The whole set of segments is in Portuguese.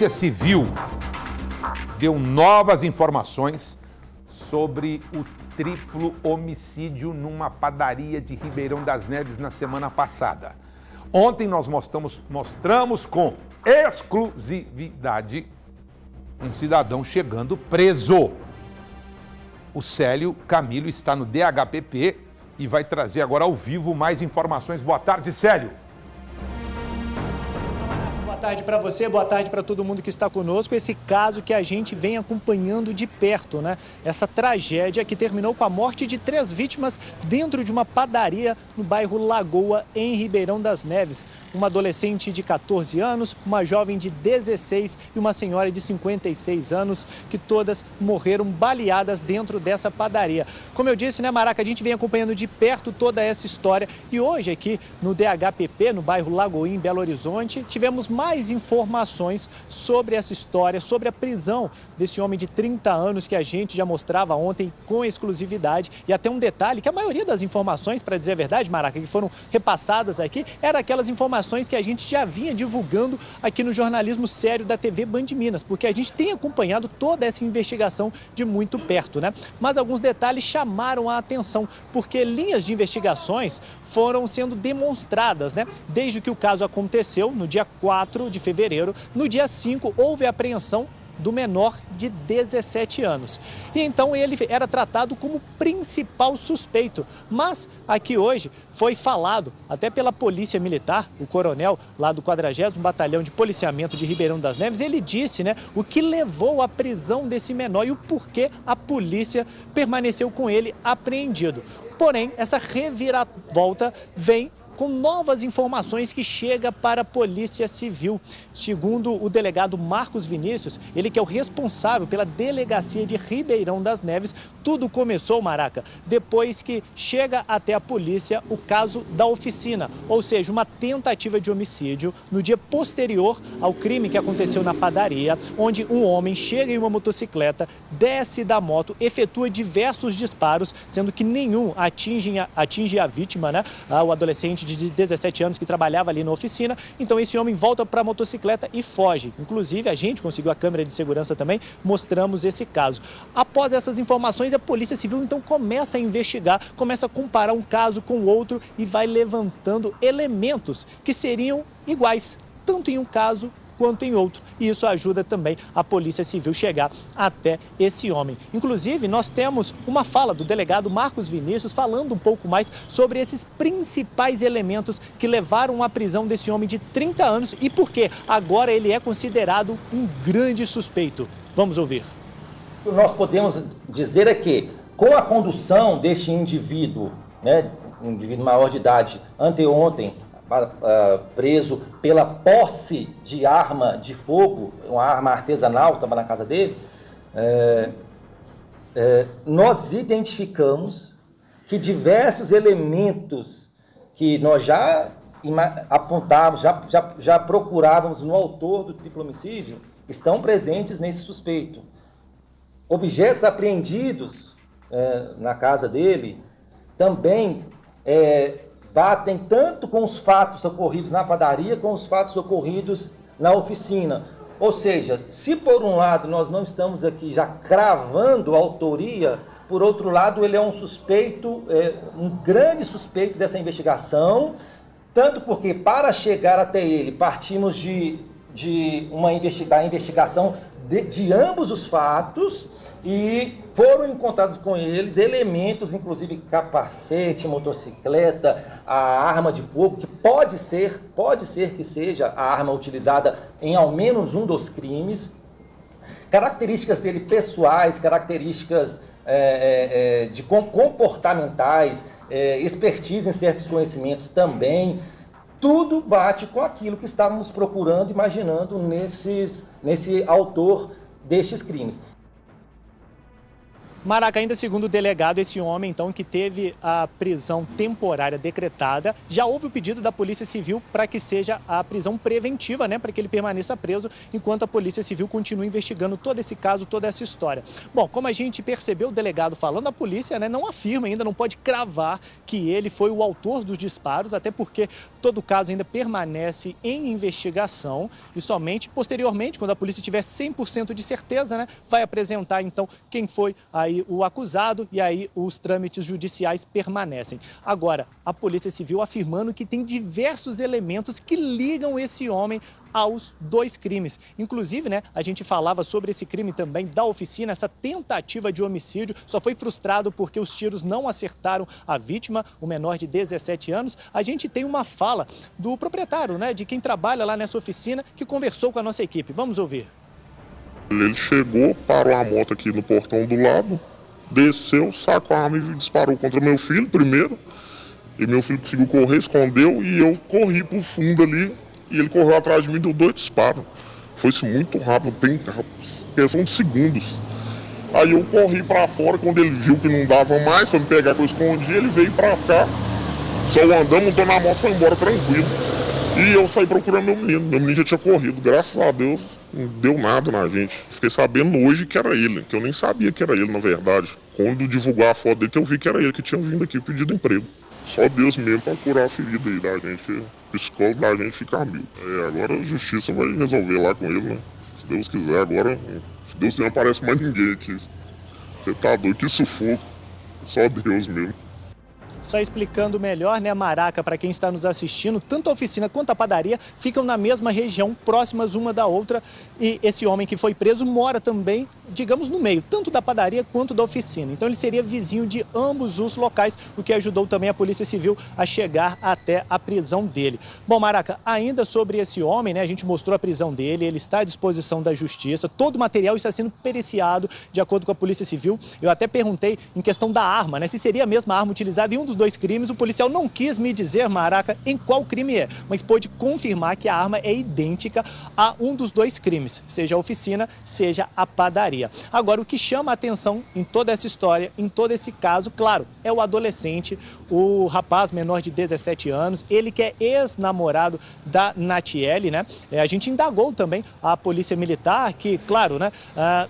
Polícia Civil deu novas informações sobre o triplo homicídio numa padaria de Ribeirão das Neves na semana passada. Ontem nós mostramos com exclusividade um cidadão chegando preso. O Célio Camilo está no DHPP e vai trazer agora ao vivo mais informações. Boa tarde, Célio. Boa tarde para você, boa tarde para todo mundo que está conosco. Esse caso que a gente vem acompanhando de perto, né? Essa tragédia que terminou com a morte de 3 vítimas dentro de uma padaria no bairro Lagoa, em Ribeirão das Neves. Uma adolescente de 14 anos, uma jovem de 16 e uma senhora de 56 anos, que todas morreram baleadas dentro dessa padaria. Como eu disse, né, Maraca, a gente vem acompanhando de perto toda essa história e hoje aqui no DHPP, no bairro Lagoinha, em Belo Horizonte, tivemos mais informações sobre essa história, sobre a prisão desse homem de 30 anos que a gente já mostrava ontem com exclusividade. E até um detalhe, que a maioria das informações, para dizer a verdade, Maraca, que foram repassadas aqui, eram aquelas informações que a gente já vinha divulgando aqui no jornalismo sério da TV Band Minas, porque a gente tem acompanhado toda essa investigação de muito perto, né? Mas alguns detalhes chamaram a atenção, porque linhas de investigações foram sendo demonstradas, né? Desde que o caso aconteceu, no dia 4 de fevereiro, no dia 5 houve a apreensão do menor de 17 anos. E então ele era tratado como principal suspeito. Mas aqui hoje foi falado, até pela Polícia Militar, o coronel lá do 40º Batalhão de Policiamento de Ribeirão das Neves, ele disse, né, o que levou à prisão desse menor e o porquê a polícia permaneceu com ele apreendido. Porém, essa reviravolta vem com novas informações que chega para a Polícia Civil. Segundo o delegado Marcos Vinícius, ele que é o responsável pela delegacia de Ribeirão das Neves, tudo começou, Maraca, depois que chega até a polícia o caso da oficina, ou seja, uma tentativa de homicídio no dia posterior ao crime que aconteceu na padaria, onde um homem chega em uma motocicleta, desce da moto, efetua diversos disparos, sendo que nenhum atinge a vítima, né, o adolescente de 17 anos que trabalhava ali na oficina. Então esse homem volta para a motocicleta e foge. Inclusive a gente conseguiu a câmera de segurança também, mostramos esse caso. Após essas informações, a Polícia Civil então começa a investigar, começa a comparar um caso com o outro e vai levantando elementos que seriam iguais, tanto em um caso quanto em outro. E isso ajuda também a Polícia Civil chegar até esse homem. Inclusive, nós temos uma fala do delegado Marcos Vinícius falando um pouco mais sobre esses principais elementos que levaram à prisão desse homem de 30 anos e por que agora ele é considerado um grande suspeito. Vamos ouvir. O que nós podemos dizer é que, com a condução deste indivíduo, né, um indivíduo maior de idade, anteontem, preso pela posse de arma de fogo, uma arma artesanal que estava na casa dele, nós identificamos que diversos elementos que nós já apontávamos, já procurávamos no autor do triplo homicídio, estão presentes nesse suspeito. Objetos apreendidos na casa dele também batem tanto com os fatos ocorridos na padaria como os fatos ocorridos na oficina. Ou seja, se por um lado nós não estamos aqui já cravando a autoria, por outro lado ele é um suspeito, um grande suspeito dessa investigação, tanto porque para chegar até ele partimos da investigação de ambos os fatos e foram encontrados com eles elementos, inclusive capacete, motocicleta, a arma de fogo, que pode ser que seja a arma utilizada em ao menos um dos crimes, características dele pessoais, características comportamentais, expertise em certos conhecimentos também. Tudo bate com aquilo que estávamos procurando, imaginando nesse autor destes crimes. Maraca, ainda segundo o delegado, esse homem, então, que teve a prisão temporária decretada, já houve o pedido da Polícia Civil para que seja a prisão preventiva, né, para que ele permaneça preso, enquanto a Polícia Civil continua investigando todo esse caso, toda essa história. Bom, como a gente percebeu o delegado falando, a polícia, né, não afirma ainda, não pode cravar que ele foi o autor dos disparos, até porque todo o caso ainda permanece em investigação e somente posteriormente, quando a polícia tiver 100% de certeza, né, vai apresentar, então, quem foi aí o acusado e aí os trâmites judiciais permanecem. Agora, a Polícia Civil afirmando que tem diversos elementos que ligam esse homem aos dois crimes. Inclusive, né, a gente falava sobre esse crime também da oficina, essa tentativa de homicídio, só foi frustrado porque os tiros não acertaram a vítima, o menor de 17 anos. A gente tem uma fala do proprietário, né, de quem trabalha lá nessa oficina, que conversou com a nossa equipe. Vamos ouvir. Ele chegou, parou a moto aqui no portão do lado, desceu, sacou a arma e disparou contra meu filho primeiro. E meu filho conseguiu correr, escondeu e eu corri pro fundo ali. E ele correu atrás de mim e deu 2 disparos. Foi-se muito rápido, tem questão de segundos. Aí eu corri pra fora, quando ele viu que não dava mais pra me pegar, que eu escondi, ele veio pra cá. Só andamos, montou na moto e foi embora tranquilo. E eu saí procurando meu menino já tinha corrido, graças a Deus, não deu nada na gente. Fiquei sabendo hoje que era ele, que eu nem sabia que era ele, na verdade. Quando divulgar a foto dele, que eu vi que era ele que tinha vindo aqui pedindo emprego. Só Deus mesmo pra curar a ferida aí da gente, o psicólogo da gente ficar mil. Agora a justiça vai resolver lá com ele, né? Se Deus quiser, agora, se Deus não aparece mais ninguém aqui. Você tá doido, que sufoco. Só Deus mesmo. Só explicando melhor, né, Maraca, para quem está nos assistindo, tanto a oficina quanto a padaria ficam na mesma região, próximas uma da outra. E esse homem que foi preso mora também, digamos, no meio, tanto da padaria quanto da oficina. Então ele seria vizinho de ambos os locais, o que ajudou também a Polícia Civil a chegar até a prisão dele. Bom, Maraca, ainda sobre esse homem, né, a gente mostrou a prisão dele, ele está à disposição da Justiça, todo o material está sendo periciado de acordo com a Polícia Civil. Eu até perguntei em questão da arma, né, se seria a mesma arma utilizada em um dos dois crimes. O policial não quis me dizer, Maraca, em qual crime é, mas pôde confirmar que a arma é idêntica a um dos dois crimes, seja a oficina, seja a padaria. Agora, o que chama a atenção em toda essa história, em todo esse caso, claro, é o adolescente, o rapaz menor de 17 anos, ele que é ex-namorado da Natiele, né? A gente indagou também a Polícia Militar, que, claro, né,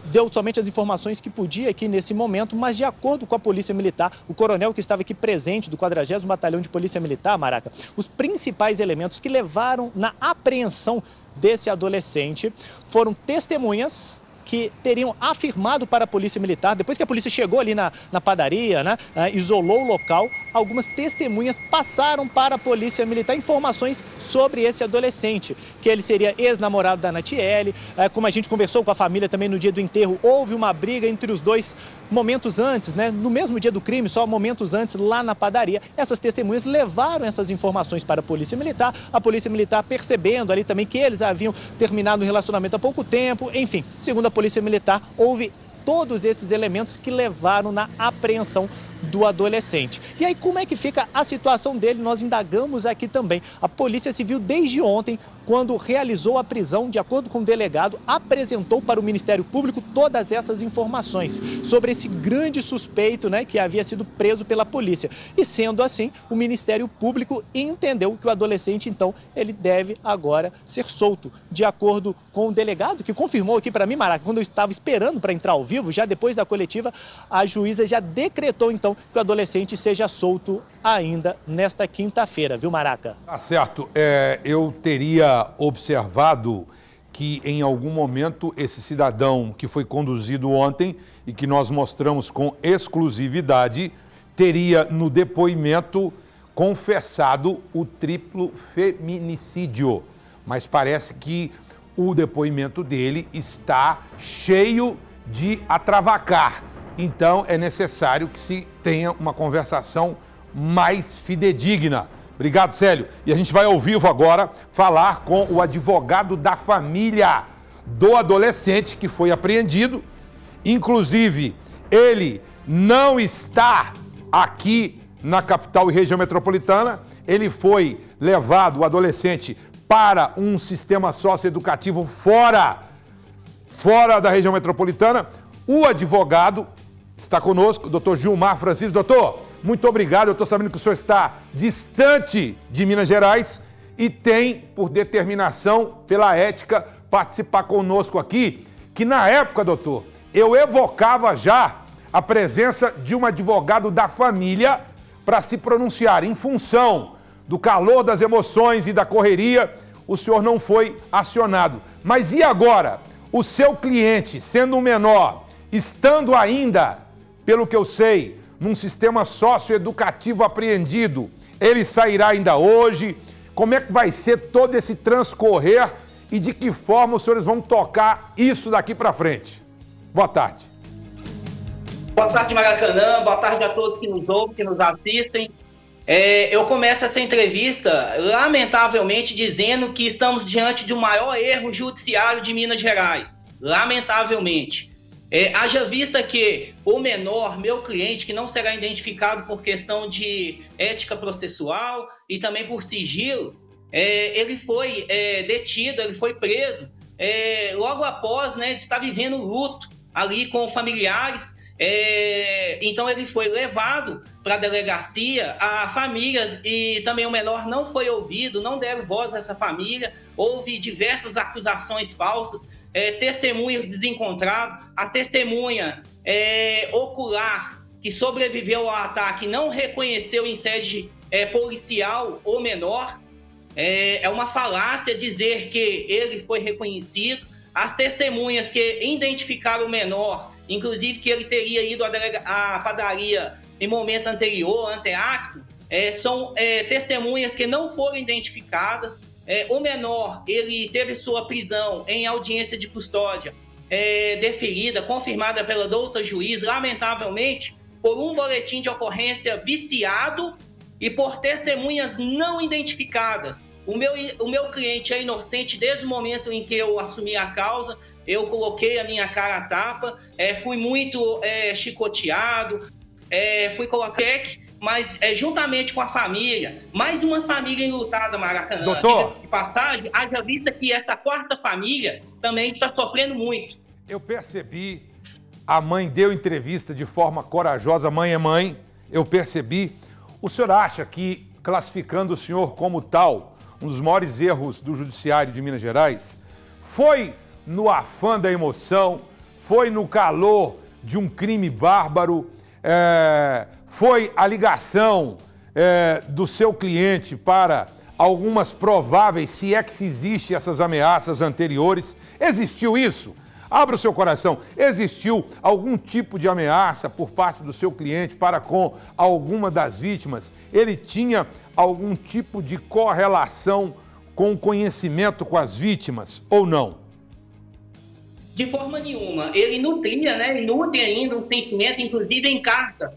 deu somente as informações que podia aqui nesse momento, mas de acordo com a Polícia Militar, o coronel que estava aqui presente do 40º Batalhão de Polícia Militar, Maraca, os principais elementos que levaram na apreensão desse adolescente foram testemunhas que teriam afirmado para a Polícia Militar, depois que a polícia chegou ali na padaria, né, isolou o local, algumas testemunhas passaram para a Polícia Militar informações sobre esse adolescente, que ele seria ex-namorado da Natiele. Como a gente conversou com a família também no dia do enterro, houve uma briga entre os dois momentos antes, né, no mesmo dia do crime, só momentos antes, lá na padaria. Essas testemunhas levaram essas informações para a Polícia Militar, percebendo ali também que eles haviam terminado um relacionamento há pouco tempo, enfim, segundo a Polícia Militar, houve todos esses elementos que levaram na apreensão do adolescente. E aí, como é que fica a situação dele? Nós indagamos aqui também. A Polícia Civil, desde ontem, quando realizou a prisão, de acordo com o delegado, apresentou para o Ministério Público todas essas informações sobre esse grande suspeito, né, que havia sido preso pela polícia. E sendo assim, o Ministério Público entendeu que o adolescente, então, ele deve agora ser solto. De acordo com o delegado, que confirmou aqui para mim, Maraca, quando eu estava esperando para entrar ao vivo, já depois da coletiva, a juíza já decretou, então, que o adolescente seja solto ainda nesta quinta-feira, viu, Maraca? Tá certo. Eu teria observado que em algum momento esse cidadão que foi conduzido ontem e que nós mostramos com exclusividade, teria no depoimento confessado o triplo feminicídio. Mas parece que o depoimento dele está cheio de atravacar. Então é necessário que se tenha uma conversação mais fidedigna. Obrigado, Célio. E a gente vai ao vivo agora falar com o advogado da família do adolescente que foi apreendido. Inclusive, ele não está aqui na capital e região metropolitana. Ele foi levado, o adolescente, para um sistema socioeducativo fora da região metropolitana. O advogado está conosco, o doutor Gilmar Francisco. Doutor, muito obrigado. Eu estou sabendo que o senhor está distante de Minas Gerais e tem, por determinação, pela ética, participar conosco aqui, que na época, doutor, eu evocava já a presença de um advogado da família para se pronunciar. Em função do calor das emoções e da correria, o senhor não foi acionado. Mas e agora? O seu cliente, sendo um menor, estando ainda, pelo que eu sei, num sistema socioeducativo apreendido, ele sairá ainda hoje? Como é que vai ser todo esse transcorrer e de que forma os senhores vão tocar isso daqui para frente? Boa tarde. Boa tarde, Maracanã. Boa tarde a todos que nos ouvem, que nos assistem. Eu começo essa entrevista, lamentavelmente, dizendo que estamos diante de um maior erro judiciário de Minas Gerais. Lamentavelmente. Haja vista que o menor, meu cliente, que não será identificado por questão de ética processual e também por sigilo, ele foi detido, ele foi preso logo após, de estar vivendo luto ali com familiares. Então ele foi levado para a delegacia, a família e também o menor não foi ouvido, não deram voz a essa família, houve diversas acusações falsas, testemunhas desencontradas, a testemunha ocular que sobreviveu ao ataque não reconheceu em sede policial o menor. É uma falácia dizer que ele foi reconhecido. As testemunhas que identificaram o menor, inclusive que ele teria ido à padaria em momento anterior, anteacto, são testemunhas que não foram identificadas. O menor, ele teve sua prisão em audiência de custódia deferida, confirmada pela douta juiz, lamentavelmente, por um boletim de ocorrência viciado e por testemunhas não identificadas. O meu cliente é inocente desde o momento em que eu assumi a causa. Eu coloquei a minha cara à tapa, fui muito chicoteado, fui colocado, mas juntamente com a família, mais uma família enlutada, Maracanã. Doutor, de passagem, haja vista que essa quarta família também está sofrendo muito. Eu percebi, a mãe deu entrevista de forma corajosa, mãe é mãe, eu percebi. O senhor acha que, classificando o senhor como tal, um dos maiores erros do Judiciário de Minas Gerais, foi no afã da emoção, foi no calor de um crime bárbaro, foi a ligação do seu cliente para algumas prováveis, se é que se existe essas ameaças anteriores? Existiu isso? Abra o seu coração. Existiu algum tipo de ameaça por parte do seu cliente para com alguma das vítimas? Ele tinha algum tipo de correlação com o conhecimento com as vítimas ou não? De forma nenhuma. Ele nutria, e nutre ainda um sentimento, inclusive em carta,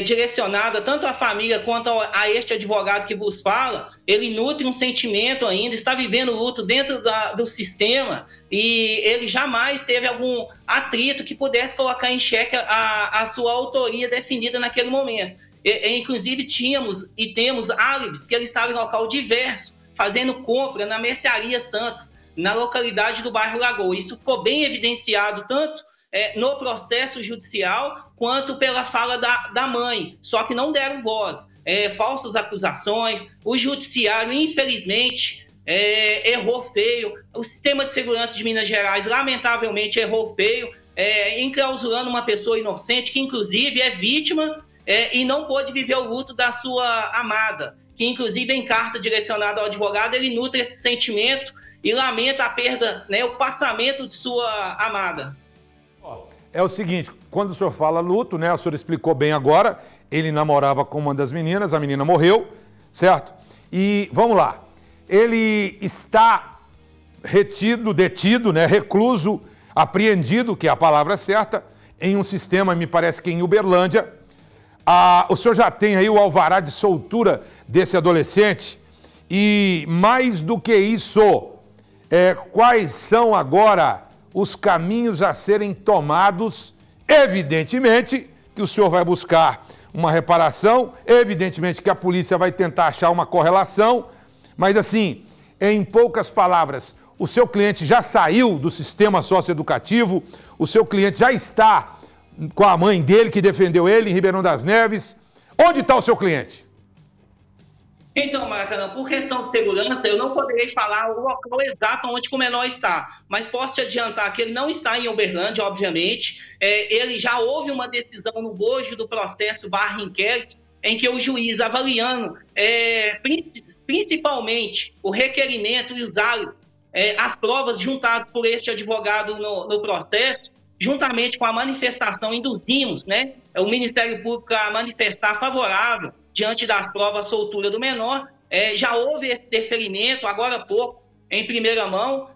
direcionada tanto à família quanto a este advogado que vos fala. Ele nutre um sentimento ainda, está vivendo luto dentro do sistema e ele jamais teve algum atrito que pudesse colocar em xeque a sua autoria definida naquele momento. Inclusive tínhamos e temos álibis que ele estava em local diverso, fazendo compra na Mercearia Santos, na localidade do bairro Lagoa. Isso ficou bem evidenciado tanto no processo judicial quanto pela fala da mãe, só que não deram voz. Falsas acusações, o judiciário, infelizmente, errou feio. O sistema de segurança de Minas Gerais, lamentavelmente, errou feio, enclausurando uma pessoa inocente, que inclusive é vítima e não pôde viver o luto da sua amada, que inclusive em carta direcionada ao advogado, ele nutre esse sentimento e lamenta a perda, o passamento de sua amada. É o seguinte, quando o senhor fala luto, o senhor explicou bem agora, ele namorava com uma das meninas, a menina morreu, certo? E vamos lá, ele está detido, recluso, apreendido, que é a palavra certa, em um sistema, me parece que em Uberlândia. O senhor já tem aí o alvará de soltura desse adolescente? E mais do que isso, quais são agora os caminhos a serem tomados? Evidentemente que o senhor vai buscar uma reparação, evidentemente que a polícia vai tentar achar uma correlação, mas assim, em poucas palavras, o seu cliente já saiu do sistema socioeducativo, o seu cliente já está com a mãe dele que defendeu ele em Ribeirão das Neves. Onde está o seu cliente? Então, Maracanã, por questão de segurança, eu não poderei falar o local exato onde o menor está, mas posso te adiantar que ele não está em Uberlândia, obviamente. Ele já houve uma decisão no bojo do processo /inquérito, em que o juiz, avaliando principalmente o requerimento e as provas juntadas por este advogado no processo, juntamente com a manifestação, induzimos, né, o Ministério Público a manifestar favorável diante das provas soltura do menor. Já houve esse deferimento, agora há pouco, em primeira mão,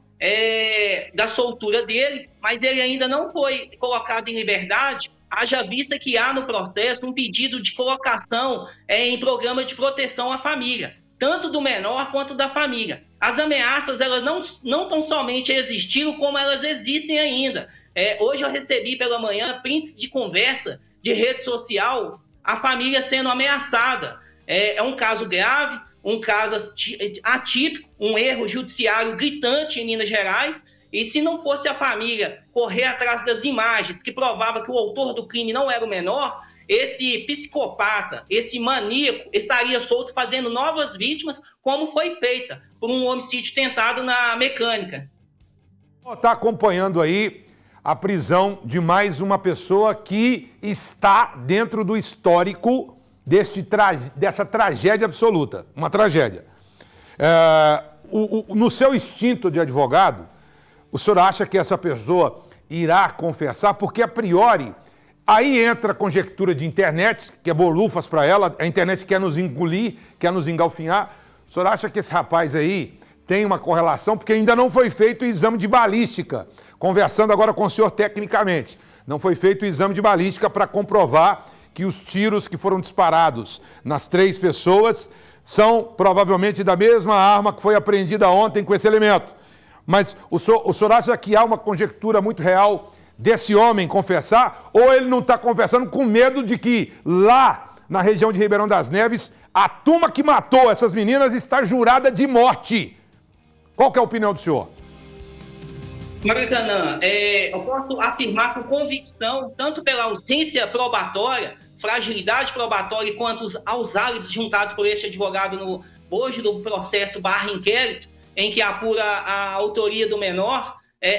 da soltura dele, mas ele ainda não foi colocado em liberdade, haja vista que há no processo um pedido de colocação em programa de proteção à família, tanto do menor quanto da família. As ameaças, elas não tão somente existiram, como elas existem ainda. Hoje eu recebi pela manhã prints de conversa de rede social, a família sendo ameaçada. É um caso grave, um caso atípico, um erro judiciário gritante em Minas Gerais, e se não fosse a família correr atrás das imagens que provavam que o autor do crime não era o menor, esse psicopata, esse maníaco, estaria solto fazendo novas vítimas, como foi feita por um homicídio tentado na Mecânica. Está acompanhando aí a prisão de mais uma pessoa que está dentro do histórico dessa tragédia absoluta. Uma tragédia. No seu instinto de advogado, o senhor acha que essa pessoa irá confessar? Porque, a priori, aí entra a conjectura de internet, que é bolufas para ela, a internet quer nos engolir, quer nos engalfinhar. O senhor acha que esse rapaz aí tem uma correlação? Porque ainda não foi feito o exame de balística. Conversando agora com o senhor tecnicamente, não foi feito o exame de balística para comprovar que os tiros que foram disparados nas 3 pessoas são provavelmente da mesma arma que foi apreendida ontem com esse elemento. Mas o senhor acha que há uma conjectura muito real desse homem confessar, ou ele não está confessando com medo de que lá na região de Ribeirão das Neves a turma que matou essas meninas está jurada de morte? Qual que é a opinião do senhor? Maracanã, eu posso afirmar com convicção, tanto pela ausência probatória, fragilidade probatória, quanto aos álibis juntados por este advogado no bojo do processo /inquérito, em que apura a autoria do menor,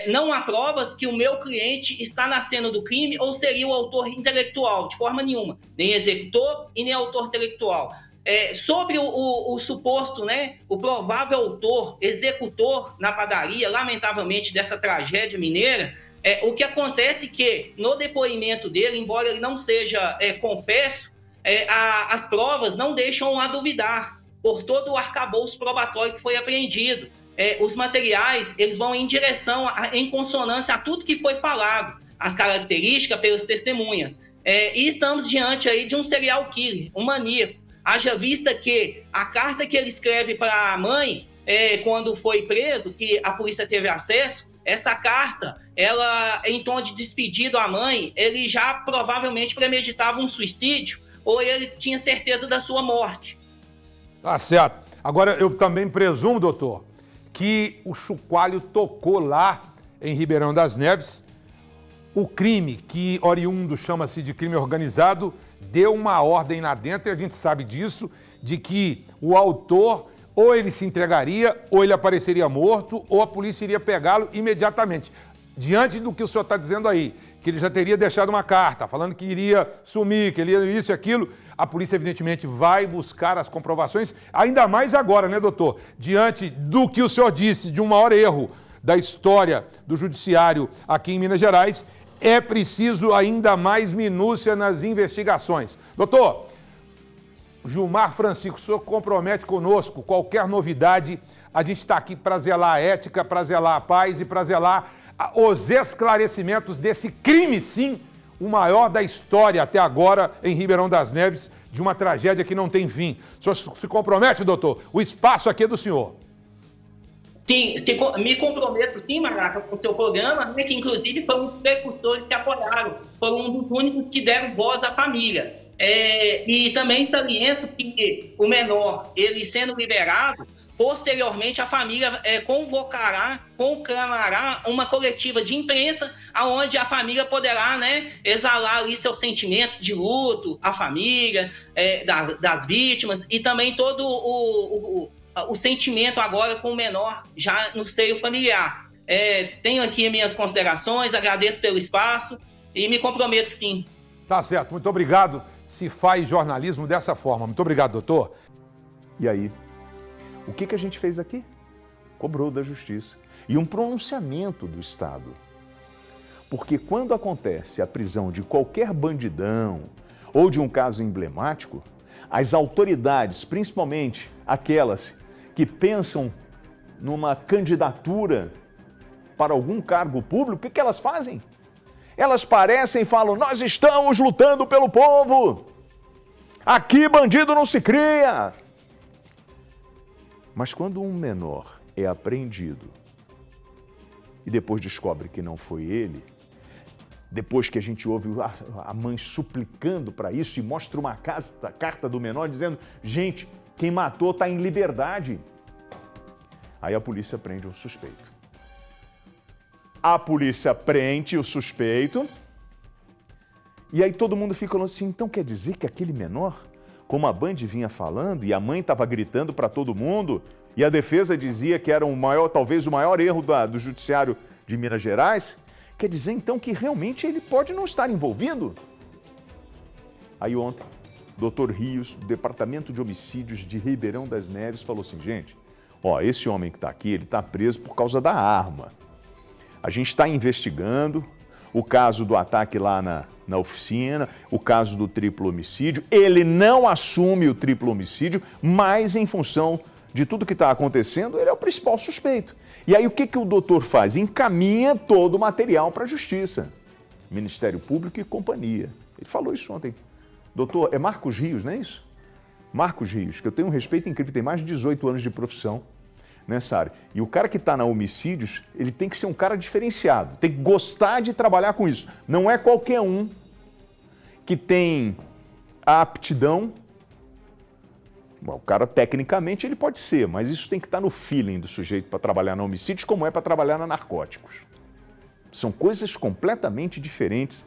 não há provas que o meu cliente está na cena do crime ou seria o autor intelectual, de forma nenhuma, nem executor e nem autor intelectual. Sobre o suposto, né, o provável autor, executor na padaria, lamentavelmente, dessa tragédia mineira, o que acontece que, no depoimento dele, embora ele não seja confesso, as provas não deixam a duvidar, por todo o arcabouço probatório que foi apreendido. Os materiais, eles vão em direção, em consonância a tudo que foi falado, as características pelas testemunhas. E estamos diante aí de um serial killer, um maníaco. Haja vista que a carta que ele escreve para a mãe, quando foi preso, que a polícia teve acesso, essa carta, ela, em tom de despedido à mãe, ele já provavelmente premeditava um suicídio, ou ele tinha certeza da sua morte. Tá certo. Agora, eu também presumo, doutor, que o chocalho tocou lá em Ribeirão das Neves. O crime, que oriundo chama-se de crime organizado, deu uma ordem lá dentro, e a gente sabe disso, de que o autor ou ele se entregaria, ou ele apareceria morto, ou a polícia iria pegá-lo imediatamente. Diante do que o senhor está dizendo aí, que ele já teria deixado uma carta falando que iria sumir, que ele ia isso e aquilo, a polícia evidentemente vai buscar as comprovações, ainda mais agora, né, doutor? Diante do que o senhor disse, de um maior erro da história do judiciário aqui em Minas Gerais, é preciso ainda mais minúcia nas investigações. Doutor, Gilmar Francisco, o senhor compromete conosco qualquer novidade, a gente está aqui para zelar a ética, para zelar a paz e para zelar os esclarecimentos desse crime, sim, o maior da história até agora em Ribeirão das Neves, de uma tragédia que não tem fim. O senhor se compromete, doutor? O espaço aqui é do senhor. Sim, me comprometo sim, Maraca, com o seu programa, né, que inclusive foram um dos precursores que apoiaram, foram um dos únicos que deram voz à família. E também saliento que o menor, ele sendo liberado, posteriormente a família conclamará uma coletiva de imprensa, onde a família poderá, né, exalar ali seus sentimentos de luto, a família, das vítimas, e também todo o sentimento agora com o menor já no seio familiar. Tenho aqui minhas considerações, agradeço pelo espaço e me comprometo sim. Tá certo, muito obrigado. Se faz jornalismo dessa forma. Muito obrigado, doutor. E aí? O que a gente fez aqui? Cobrou da justiça. E um pronunciamento do Estado. Porque quando acontece a prisão de qualquer bandidão ou de um caso emblemático, as autoridades, principalmente aquelas que pensam numa candidatura para algum cargo público, o que elas fazem? Elas parecem e falam: nós estamos lutando pelo povo. Aqui bandido não se cria. Mas quando um menor é apreendido e depois descobre que não foi ele, depois que a gente ouve a mãe suplicando para isso e mostra uma carta do menor dizendo: gente, quem matou está em liberdade. Aí a polícia prende um suspeito. A polícia prende o suspeito e aí todo mundo fica falando assim: então quer dizer que aquele menor, como a Band vinha falando e a mãe estava gritando para todo mundo e a defesa dizia que era talvez o maior erro do judiciário de Minas Gerais, quer dizer então que realmente ele pode não estar envolvido? Aí ontem, Dr. Rios, do Departamento de Homicídios de Ribeirão das Neves, falou assim: gente, esse homem que está aqui, ele está preso por causa da arma. A gente está investigando o caso do ataque lá na oficina, o caso do triplo homicídio. Ele não assume o triplo homicídio, mas em função de tudo que está acontecendo, ele é o principal suspeito. E aí o que o doutor faz? Encaminha todo o material para a Justiça, Ministério Público e companhia. Ele falou isso ontem. Doutor, é Marcos Rios, não é isso? Marcos Rios, que eu tenho um respeito incrível, tem mais de 18 anos de profissão nessa área. E o cara que está na homicídios, ele tem que ser um cara diferenciado, tem que gostar de trabalhar com isso. Não é qualquer um que tem a aptidão. Bom, o cara, tecnicamente, ele pode ser, mas isso tem que estar no feeling do sujeito para trabalhar na homicídios, como é para trabalhar na narcóticos. São coisas completamente diferentes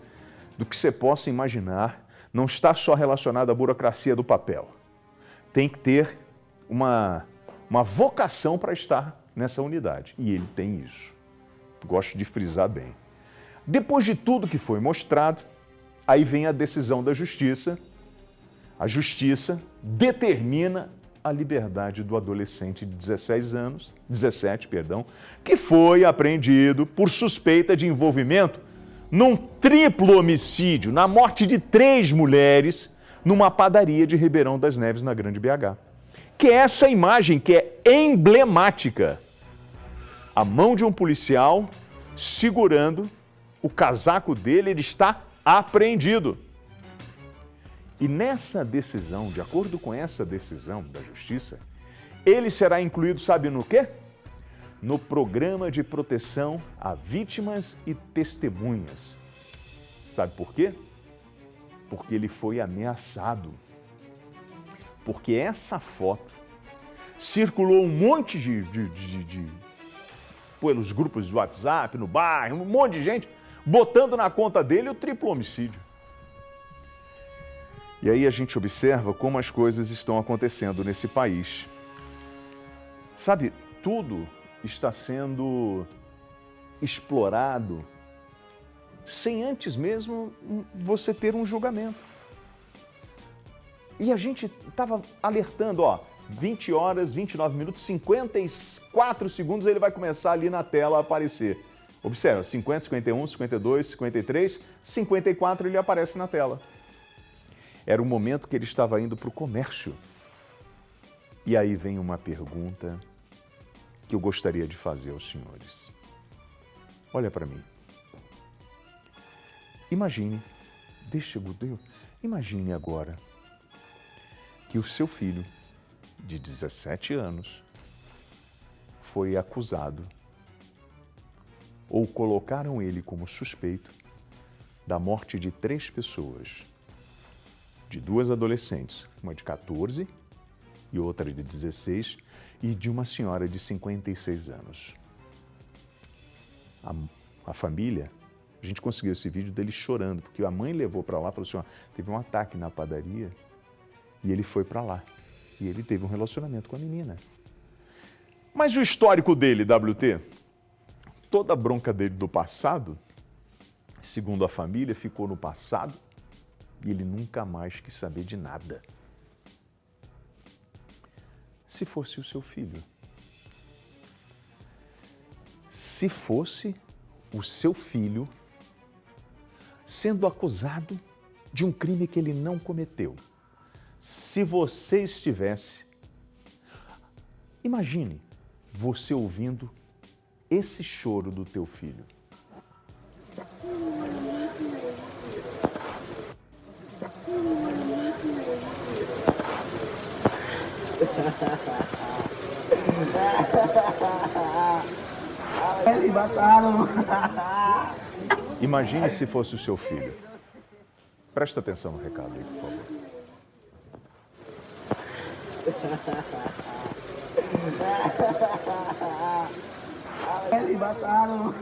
do que você possa imaginar. Não está só relacionado à burocracia do papel. Tem que ter uma vocação para estar nessa unidade. E ele tem isso. Gosto de frisar bem. Depois de tudo que foi mostrado, aí vem a decisão da Justiça. A Justiça determina a liberdade do adolescente de 17, que foi apreendido por suspeita de envolvimento num triplo homicídio, na morte de 3 mulheres, numa padaria de Ribeirão das Neves, na Grande BH. Que é essa imagem que é emblemática. A mão de um policial segurando o casaco dele, ele está apreendido. E nessa decisão, de acordo com essa decisão da Justiça, ele será incluído, sabe no quê? No Programa de Proteção a Vítimas e Testemunhas. Sabe por quê? Porque ele foi ameaçado. Porque essa foto circulou um monte pelos grupos de WhatsApp, no bairro, um monte de gente botando na conta dele o triplo homicídio. E aí a gente observa como as coisas estão acontecendo nesse país. Sabe, tudo está sendo explorado sem antes mesmo você ter um julgamento. E a gente estava alertando, 20 horas, 29 minutos, 54 segundos, ele vai começar ali na tela a aparecer. Observa, 50, 51, 52, 53, 54 ele aparece na tela. Era o momento que ele estava indo para o comércio. E aí vem uma pergunta que eu gostaria de fazer aos senhores. Olha para mim. Imagine agora que o seu filho, de 17 anos, foi acusado ou colocaram ele como suspeito da morte de 3 pessoas, de 2 adolescentes, uma de 14 e outra de 16, e de uma senhora de 56 anos. A família, a gente conseguiu esse vídeo dele chorando, porque a mãe levou para lá e falou assim, ó, teve um ataque na padaria e ele foi para lá. E ele teve um relacionamento com a menina. Mas o histórico dele, WT, toda a bronca dele do passado, segundo a família, ficou no passado e ele nunca mais quis saber de nada. Se fosse o seu filho, se fosse o seu filho sendo acusado de um crime que ele não cometeu, se você estivesse, imagine você ouvindo esse choro do teu filho. Eles mataram. Imagine se fosse o seu filho. Presta atenção no recado aí, por favor. Eles mataram.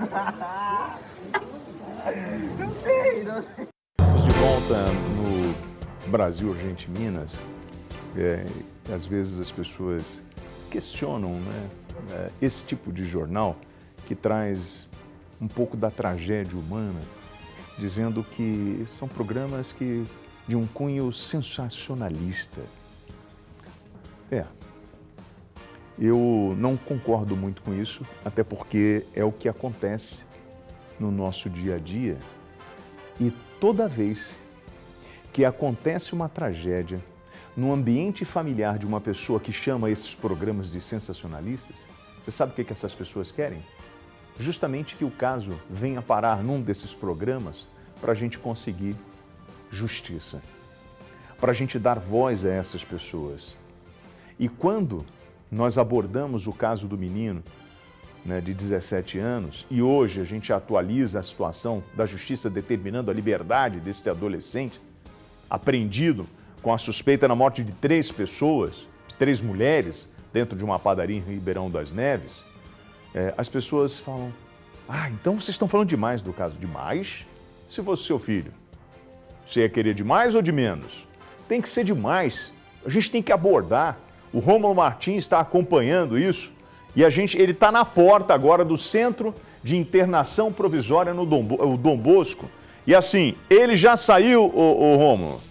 Não sei. Estamos de volta no Brasil, Urgente, Minas. Às vezes as pessoas questionam, né, esse tipo de jornal que traz um pouco da tragédia humana, dizendo que são programas que de um cunho sensacionalista. Eu não concordo muito com isso, até porque é o que acontece no nosso dia a dia. E toda vez que acontece uma tragédia no ambiente familiar de uma pessoa que chama esses programas de sensacionalistas, você sabe o que essas pessoas querem? Justamente que o caso venha parar num desses programas para a gente conseguir justiça, para a gente dar voz a essas pessoas. E quando nós abordamos o caso do menino, né, de 17 anos, e hoje a gente atualiza a situação da justiça determinando a liberdade desse adolescente, apreendido com a suspeita na morte de 3 pessoas, 3 mulheres, dentro de uma padaria em Ribeirão das Neves, as pessoas falam, então vocês estão falando demais do caso. Demais? Se fosse seu filho, você ia querer de mais ou de menos? Tem que ser demais. A gente tem que abordar. O Rômulo Martins está acompanhando isso e ele está na porta agora do Centro de Internação Provisória no Dom Bosco. E assim, ele já saiu, o Rômulo?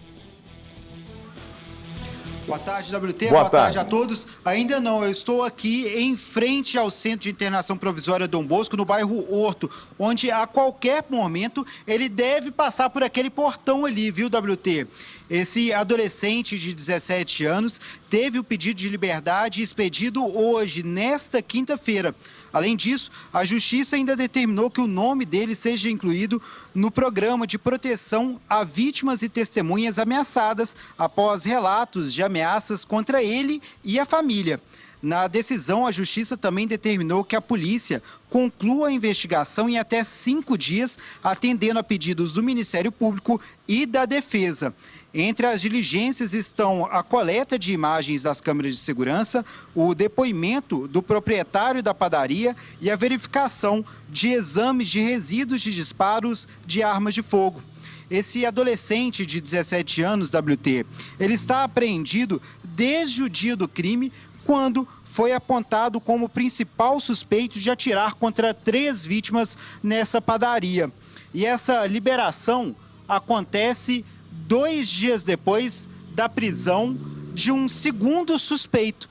Boa tarde, WT. Boa tarde a todos. Ainda não, eu estou aqui em frente ao Centro de Internação Provisória Dom Bosco, no bairro Horto, onde a qualquer momento ele deve passar por aquele portão ali, viu, WT? Esse adolescente de 17 anos teve o pedido de liberdade expedido hoje, nesta quinta-feira. Além disso, a Justiça ainda determinou que o nome dele seja incluído no programa de proteção a vítimas e testemunhas ameaçadas após relatos de ameaças contra ele e a família. Na decisão, a Justiça também determinou que a polícia conclua a investigação em até 5 dias, atendendo a pedidos do Ministério Público e da Defesa. Entre as diligências estão a coleta de imagens das câmeras de segurança, o depoimento do proprietário da padaria e a verificação de exames de resíduos de disparos de armas de fogo. Esse adolescente de 17 anos, WT, ele está apreendido desde o dia do crime, quando foi apontado como principal suspeito de atirar contra 3 vítimas nessa padaria. E essa liberação acontece 2 dias depois da prisão de um segundo suspeito.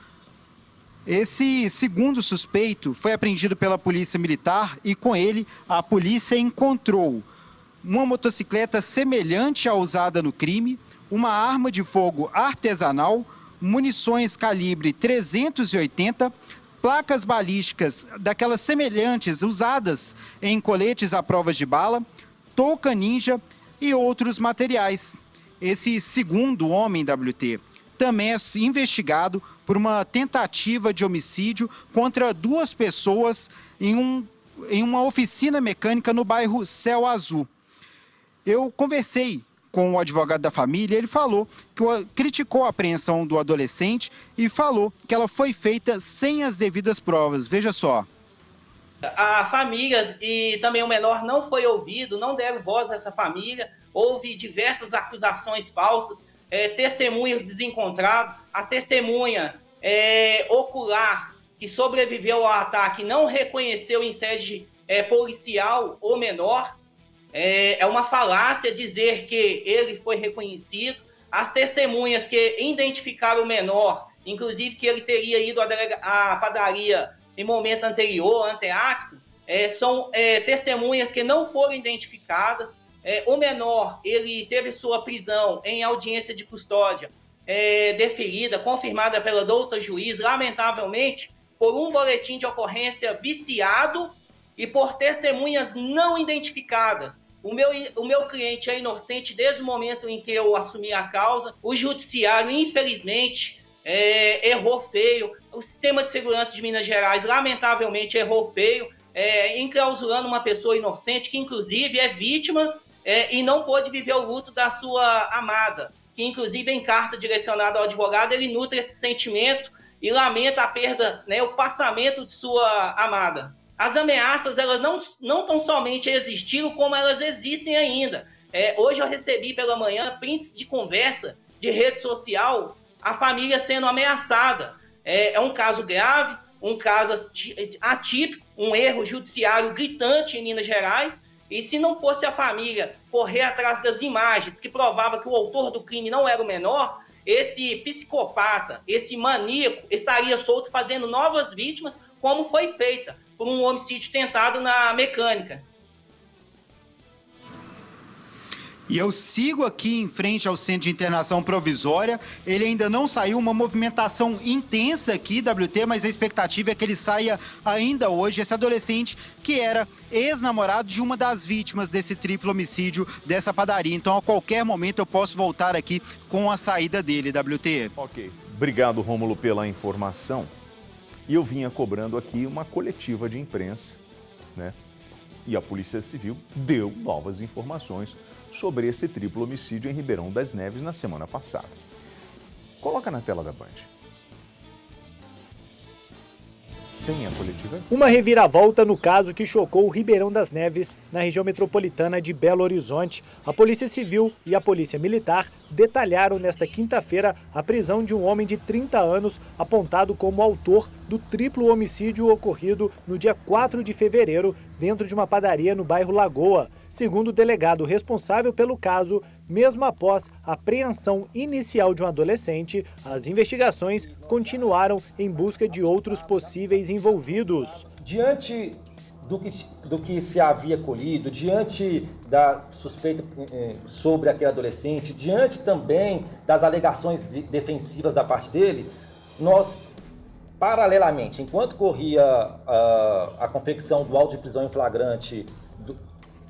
Esse segundo suspeito foi apreendido pela Polícia Militar e, com ele, a polícia encontrou uma motocicleta semelhante à usada no crime, uma arma de fogo artesanal, munições calibre 380, placas balísticas daquelas semelhantes usadas em coletes à prova de bala, touca ninja e outros materiais. Esse segundo homem, WT, também é investigado por uma tentativa de homicídio contra 2 pessoas em uma oficina mecânica no bairro Céu Azul. Eu conversei com o advogado da família, ele falou que criticou a apreensão do adolescente e falou que ela foi feita sem as devidas provas. Veja só. A família e também o menor não foi ouvido, não deram voz a essa família, houve diversas acusações falsas, testemunhas desencontrados, a testemunha ocular que sobreviveu ao ataque não reconheceu em sede policial o menor. É uma falácia dizer que ele foi reconhecido. As testemunhas que identificaram o menor, inclusive que ele teria ido à padaria em momento anterior, anteacto, são testemunhas que não foram identificadas. O menor, ele teve sua prisão em audiência de custódia deferida, confirmada pela douta juiz, lamentavelmente, por um boletim de ocorrência viciado e por testemunhas não identificadas. O meu cliente é inocente desde o momento em que eu assumi a causa. O judiciário, infelizmente, errou feio. O sistema de segurança de Minas Gerais, lamentavelmente, errou feio, enclausurando uma pessoa inocente, que inclusive é vítima e não pôde viver o luto da sua amada, que inclusive em carta direcionada ao advogado, ele nutre esse sentimento e lamenta a perda, o passamento de sua amada. As ameaças, elas não tão somente existiram, como elas existem ainda. Hoje eu recebi pela manhã prints de conversa de rede social, a família sendo ameaçada. É um caso grave, um caso atípico, um erro judiciário gritante em Minas Gerais, e se não fosse a família correr atrás das imagens que provavam que o autor do crime não era o menor, esse psicopata, esse maníaco estaria solto fazendo novas vítimas, como foi feita por um homicídio tentado na mecânica. E eu sigo aqui em frente ao Centro de Internação Provisória. Ele ainda não saiu, uma movimentação intensa aqui, WT, mas a expectativa é que ele saia ainda hoje. Esse adolescente que era ex-namorado de uma das vítimas desse triplo homicídio dessa padaria. Então, a qualquer momento eu posso voltar aqui com a saída dele, WT. Ok. Obrigado, Rômulo, pela informação. E eu vinha cobrando aqui uma coletiva de imprensa, né? E a Polícia Civil deu novas informações sobre esse triplo homicídio em Ribeirão das Neves na semana passada. Coloca na tela da Band. Tem a coletiva? Uma reviravolta no caso que chocou o Ribeirão das Neves, na região metropolitana de Belo Horizonte. A Polícia Civil e a Polícia Militar detalharam nesta quinta-feira a prisão de um homem de 30 anos apontado como autor do triplo homicídio ocorrido no dia 4 de fevereiro dentro de uma padaria no bairro Lagoa. Segundo o delegado responsável pelo caso, mesmo após a apreensão inicial de um adolescente, as investigações continuaram em busca de outros possíveis envolvidos. Diante do que se havia colhido, diante da suspeita sobre aquele adolescente, diante também das alegações defensivas da parte dele, nós, paralelamente, enquanto corria a confecção do auto de prisão em flagrante,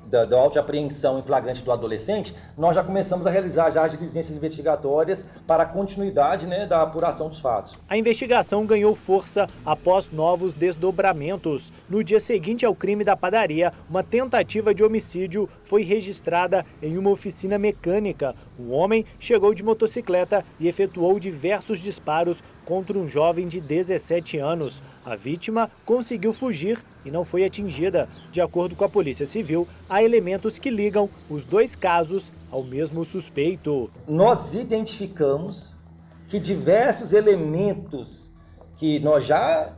da auto de apreensão em flagrante do adolescente, nós já começamos a realizar já as diligências investigatórias para a continuidade, da apuração dos fatos. A investigação ganhou força após novos desdobramentos. No dia seguinte ao crime da padaria, uma tentativa de homicídio foi registrada em uma oficina mecânica. O homem chegou de motocicleta e efetuou diversos disparos contra um jovem de 17 anos. A vítima conseguiu fugir e não foi atingida. De acordo com a Polícia Civil, há elementos que ligam os dois casos ao mesmo suspeito. Nós identificamos que diversos elementos que nós já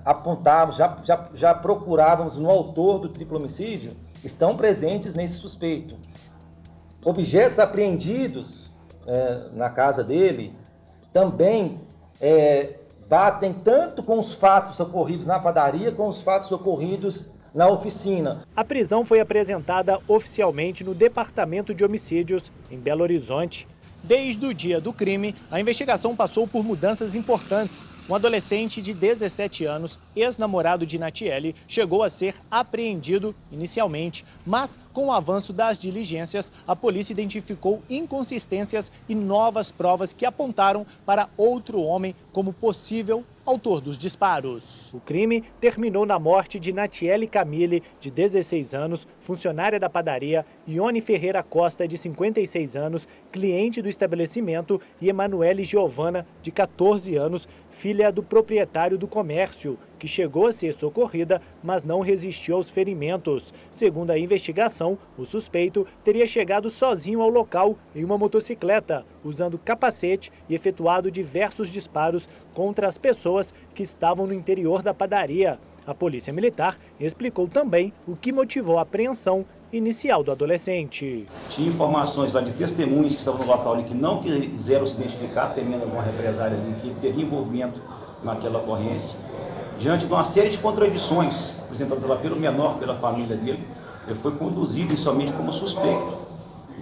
apontávamos, já procurávamos no autor do triplo homicídio, estão presentes nesse suspeito. Objetos apreendidos na casa dele também batem tanto com os fatos ocorridos na padaria como os fatos ocorridos na oficina. A prisão foi apresentada oficialmente no Departamento de Homicídios em Belo Horizonte. Desde o dia do crime, a investigação passou por mudanças importantes. Um adolescente de 17 anos, ex-namorado de Natiele, chegou a ser apreendido inicialmente, mas com o avanço das diligências, a polícia identificou inconsistências e novas provas que apontaram para outro homem como possível autor dos disparos. O crime terminou na morte de Natiele Camille, de 16 anos, funcionária da padaria, Ione Ferreira Costa, de 56 anos, cliente do estabelecimento, e Emanuele Giovana, de 14 anos, filha do proprietário do comércio, que chegou a ser socorrida, mas não resistiu aos ferimentos. Segundo a investigação, o suspeito teria chegado sozinho ao local em uma motocicleta, usando capacete e efetuado diversos disparos contra as pessoas que estavam no interior da padaria. A Polícia Militar explicou também o que motivou a apreensão inicial do adolescente. Tinha informações lá de testemunhas que estavam no local ali que não quiseram se identificar, temendo alguma represália ali, que teria envolvimento naquela ocorrência. Diante de uma série de contradições apresentadas lá pelo menor, pela família dele, ele foi conduzido inicialmente como suspeito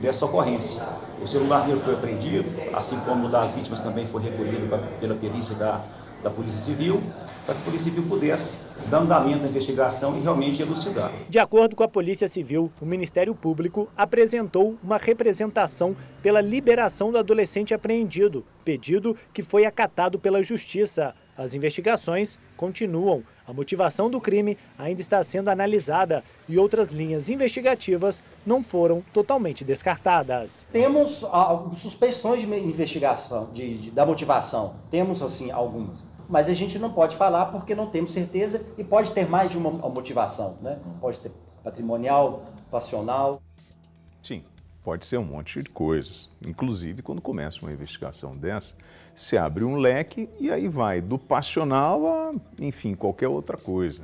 dessa ocorrência. O celular dele foi apreendido, assim como o das vítimas também foi recolhido pela perícia da Polícia Civil, para que a Polícia Civil pudesse dar andamento à investigação e realmente elucidar. De acordo com a Polícia Civil, o Ministério Público apresentou uma representação pela liberação do adolescente apreendido, pedido que foi acatado pela Justiça. As investigações continuam. A motivação do crime ainda está sendo analisada e outras linhas investigativas não foram totalmente descartadas. Temos suspeições de investigação, da motivação. Temos, assim, algumas. Mas a gente não pode falar porque não temos certeza e pode ter mais de uma motivação, né? Pode ser patrimonial, passional. Sim, pode ser um monte de coisas. Inclusive, quando começa uma investigação dessa, se abre um leque e aí vai do passional a, enfim, qualquer outra coisa.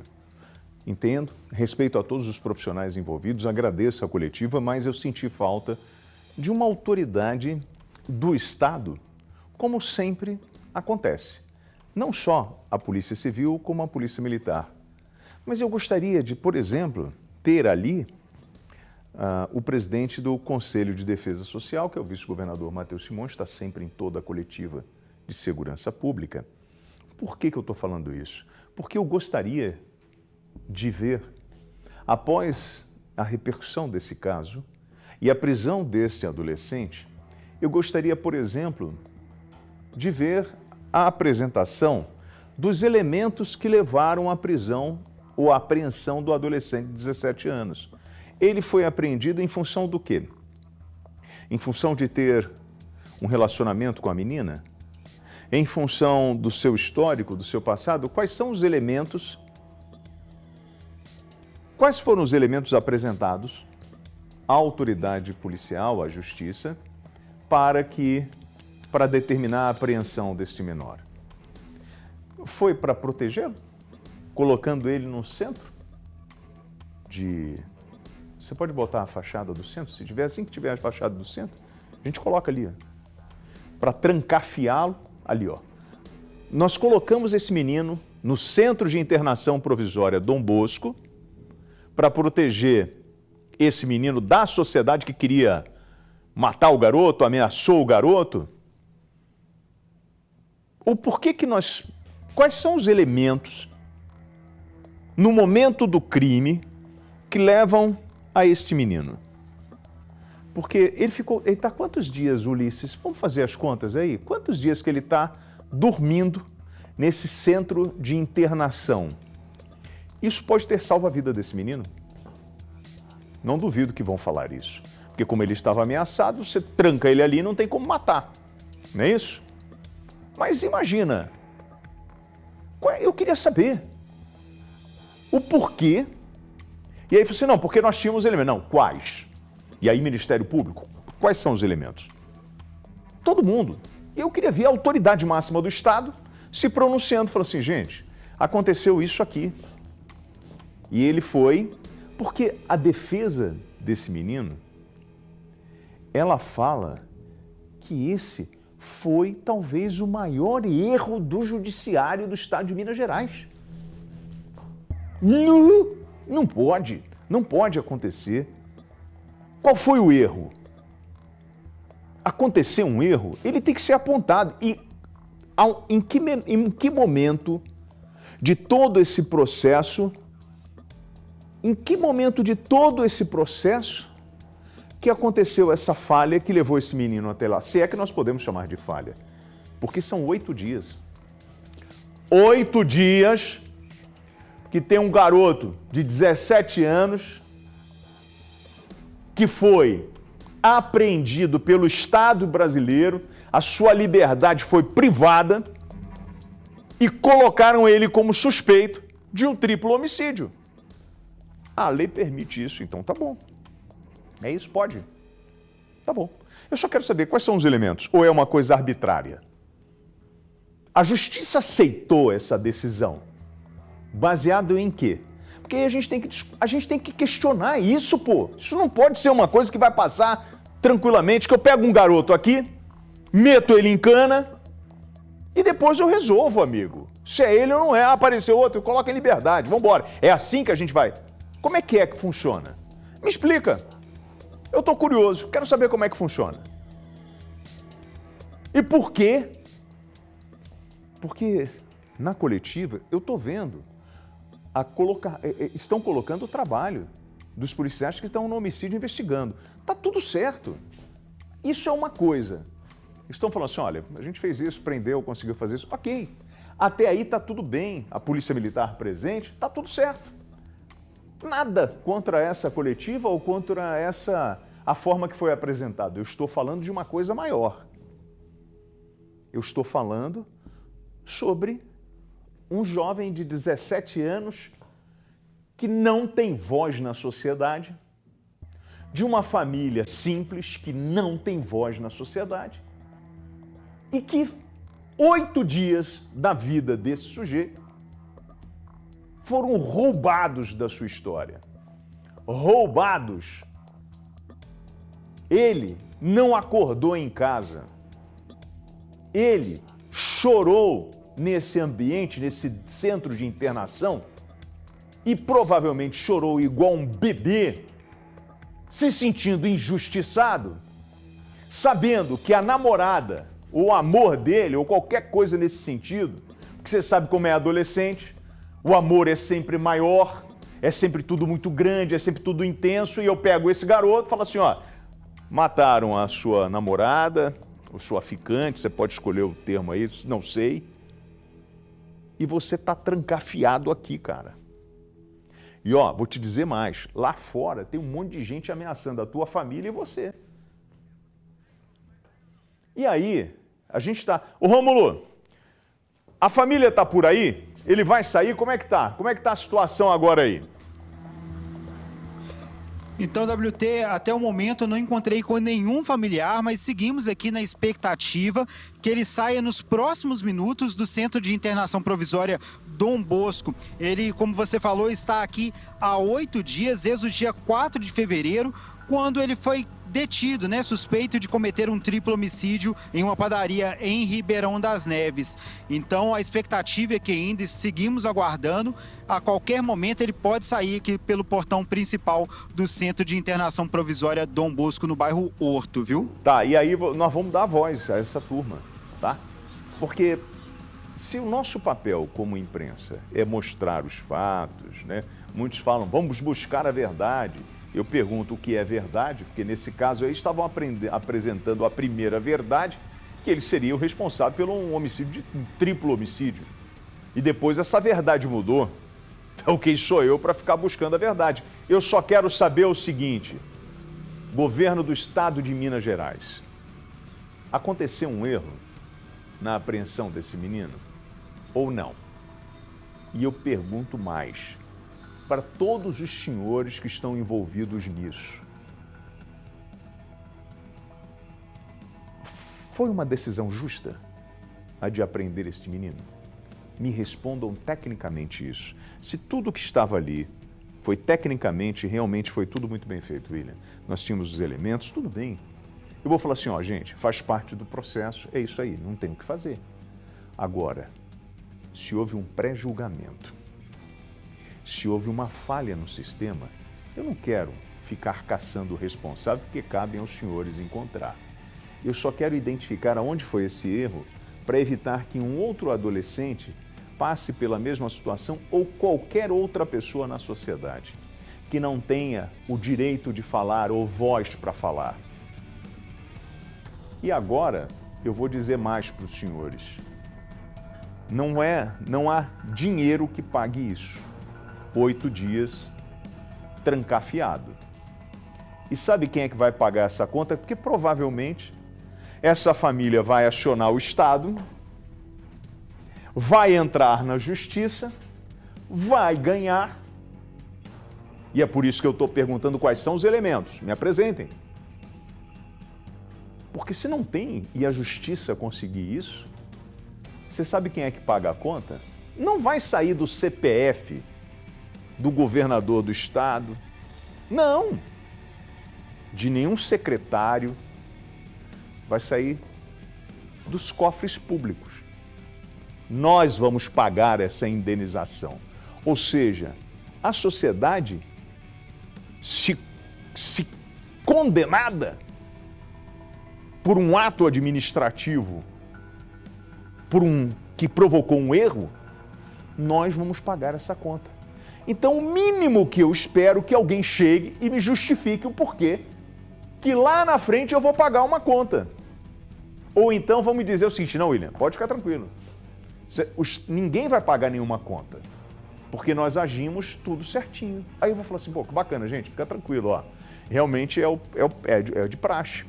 Entendo, respeito a todos os profissionais envolvidos, agradeço a coletiva, mas eu senti falta de uma autoridade do Estado, como sempre acontece. Não só a Polícia Civil, como a Polícia Militar. Mas eu gostaria de, por exemplo, ter ali o presidente do Conselho de Defesa Social, que é o vice-governador Matheus Simões, está sempre em toda a coletiva de segurança pública. Por que eu estou falando isso? Porque eu gostaria de ver, após a repercussão desse caso e a prisão deste adolescente, eu gostaria, por exemplo, de ver a apresentação dos elementos que levaram à prisão ou à apreensão do adolescente de 17 anos. Ele foi apreendido em função do quê? Em função de ter um relacionamento com a menina? Em função do seu histórico, do seu passado? Quais são os elementos? Quais foram os elementos apresentados à autoridade policial, à justiça, para determinar a apreensão deste menor? Foi para protegê-lo, colocando ele no centro de... Você pode botar a fachada do centro, se tiver, assim que tiver a fachada do centro, a gente coloca ali, para trancafiá-lo, ali, ó. Nós colocamos esse menino no Centro de Internação Provisória Dom Bosco para proteger esse menino da sociedade que queria matar o garoto, ameaçou o garoto. O porquê que nós... Quais são os elementos no momento do crime que levam a este menino? Porque ele está quantos dias, Ulisses? Vamos fazer as contas aí? Quantos dias que ele está dormindo nesse centro de internação? Isso pode ter salvo a vida desse menino? Não duvido que vão falar isso. Porque como ele estava ameaçado, você tranca ele ali e não tem como matar. Não é isso? Mas imagina, eu queria saber o porquê. E aí você, não, porque nós tínhamos elementos. Não, quais? E aí, Ministério Público, quais são os elementos? Todo mundo. Eu queria ver a autoridade máxima do Estado se pronunciando, falou assim, gente, aconteceu isso aqui. E ele foi, porque a defesa desse menino, ela fala que esse foi talvez o maior erro do judiciário do Estado de Minas Gerais. Não pode acontecer. Qual foi o erro? Aconteceu um erro, ele tem que ser apontado. E em que momento de todo esse processo, que aconteceu essa falha que levou esse menino até lá? Se é que nós podemos chamar de falha. Porque são 8 dias. 8 dias que tem um garoto de 17 anos que foi apreendido pelo Estado brasileiro, a sua liberdade foi privada e colocaram ele como suspeito de um triplo homicídio. A lei permite isso, então tá bom. É isso? Pode? Tá bom. Eu só quero saber quais são os elementos, ou é uma coisa arbitrária? A justiça aceitou essa decisão, baseado em quê? Porque aí a gente tem que questionar isso, pô. Isso não pode ser uma coisa que vai passar tranquilamente, que eu pego um garoto aqui, meto ele em cana e depois eu resolvo, amigo. Se é ele ou não é, apareceu outro, eu coloco em liberdade, vamos embora. É assim que a gente vai. Como é que funciona? Me explica. Eu tô curioso, quero saber como é que funciona. E por quê? Porque na coletiva eu tô vendo estão colocando o trabalho dos policiais que estão no homicídio investigando. Tá tudo certo. Isso é uma coisa. Estão falando assim, olha, a gente fez isso, prendeu, conseguiu fazer isso. Ok. Até aí tá tudo bem. A polícia militar presente, tá tudo certo. Nada contra essa coletiva ou contra a forma que foi apresentada. Eu estou falando de uma coisa maior. Eu estou falando sobre um jovem de 17 anos que não tem voz na sociedade, de uma família simples que não tem voz na sociedade e que 8 dias da vida desse sujeito foram roubados da sua história. Roubados. Ele não acordou em casa. Ele chorou nesse ambiente, nesse centro de internação e provavelmente chorou igual um bebê, se sentindo injustiçado, sabendo que a namorada, o amor dele, ou qualquer coisa nesse sentido, porque você sabe como é adolescente, o amor é sempre maior, é sempre tudo muito grande, é sempre tudo intenso, e eu pego esse garoto e falo assim, ó, mataram a sua namorada, ou sua ficante, você pode escolher o termo aí, não sei, e você tá trancafiado aqui, cara. E ó, vou te dizer mais, lá fora tem um monte de gente ameaçando a tua família e você. E aí, a gente tá... Ô Rômulo, a família tá por aí? Ele vai sair? Como é que tá? Como é que tá a situação agora aí? Então, WT, até o momento eu não encontrei com nenhum familiar, mas seguimos aqui na expectativa que ele saia nos próximos minutos do Centro de Internação Provisória Dom Bosco. Ele, como você falou, está aqui há 8 dias, desde o dia 4 de fevereiro, quando ele foi detido, suspeito de cometer um triplo homicídio em uma padaria em Ribeirão das Neves. Então, a expectativa é que ainda seguimos aguardando. A qualquer momento ele pode sair aqui pelo portão principal do Centro de Internação Provisória Dom Bosco, no bairro Horto, viu? Tá, e aí nós vamos dar voz a essa turma, tá? Porque se o nosso papel como imprensa é mostrar os fatos, muitos falam, vamos buscar a verdade. Eu pergunto o que é verdade, porque nesse caso eles estavam apresentando a primeira verdade, que ele seria o responsável pelo um triplo homicídio. E depois essa verdade mudou. Então quem sou eu para ficar buscando a verdade? Eu só quero saber o seguinte, governo do estado de Minas Gerais, aconteceu um erro na apreensão desse menino ou não? E eu pergunto mais, para todos os senhores que estão envolvidos nisso. Foi uma decisão justa a de apreender este menino? Me respondam tecnicamente isso. Se tudo que estava ali foi tecnicamente, realmente foi tudo muito bem feito, William. Nós tínhamos os elementos, tudo bem. Eu vou falar assim, ó, gente, faz parte do processo, é isso aí, não tem o que fazer. Agora, se houve um pré-julgamento, se houve uma falha no sistema, eu não quero ficar caçando o responsável, porque cabem aos senhores encontrar. Eu só quero identificar aonde foi esse erro para evitar que um outro adolescente passe pela mesma situação ou qualquer outra pessoa na sociedade que não tenha o direito de falar ou voz para falar. E agora eu vou dizer mais para os senhores. Não há dinheiro que pague isso. 8 dias trancafiado. E sabe quem é que vai pagar essa conta? Porque provavelmente essa família vai acionar o Estado, vai entrar na justiça, vai ganhar. E é por isso que eu estou perguntando quais são os elementos. Me apresentem. Porque se não tem e a justiça conseguir isso, você sabe quem é que paga a conta? Não vai sair do CPF do governador do estado. Não. De nenhum secretário. Vai sair dos cofres públicos. Nós vamos pagar essa indenização. Ou seja, a sociedade, se condenada por um ato administrativo, que provocou um erro, nós vamos pagar essa conta. Então, o mínimo que eu espero que alguém chegue e me justifique o porquê que lá na frente eu vou pagar uma conta. Ou então vão me dizer o seguinte: não, William, pode ficar tranquilo. Ninguém vai pagar nenhuma conta, porque nós agimos tudo certinho. Aí eu vou falar assim: pô, que bacana, gente, fica tranquilo, ó. Realmente é de praxe.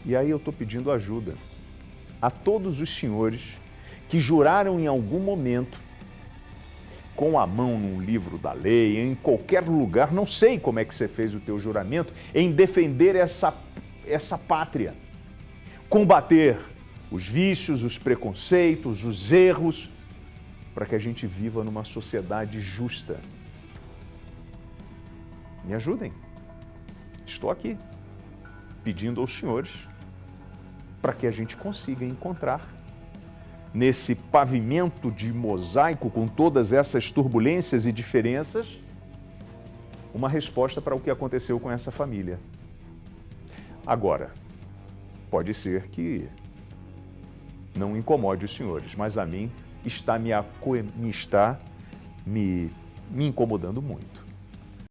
E aí eu estou pedindo ajuda a todos os senhores que juraram em algum momento, com a mão num livro da lei, em qualquer lugar, não sei como é que você fez o teu juramento, em defender essa pátria, combater os vícios, os preconceitos, os erros, para que a gente viva numa sociedade justa. Me ajudem. Estou aqui, pedindo aos senhores para que a gente consiga encontrar nesse pavimento de mosaico com todas essas turbulências e diferenças uma resposta para o que aconteceu com essa família. Agora, pode ser que não incomode os senhores, mas a mim está me incomodando muito.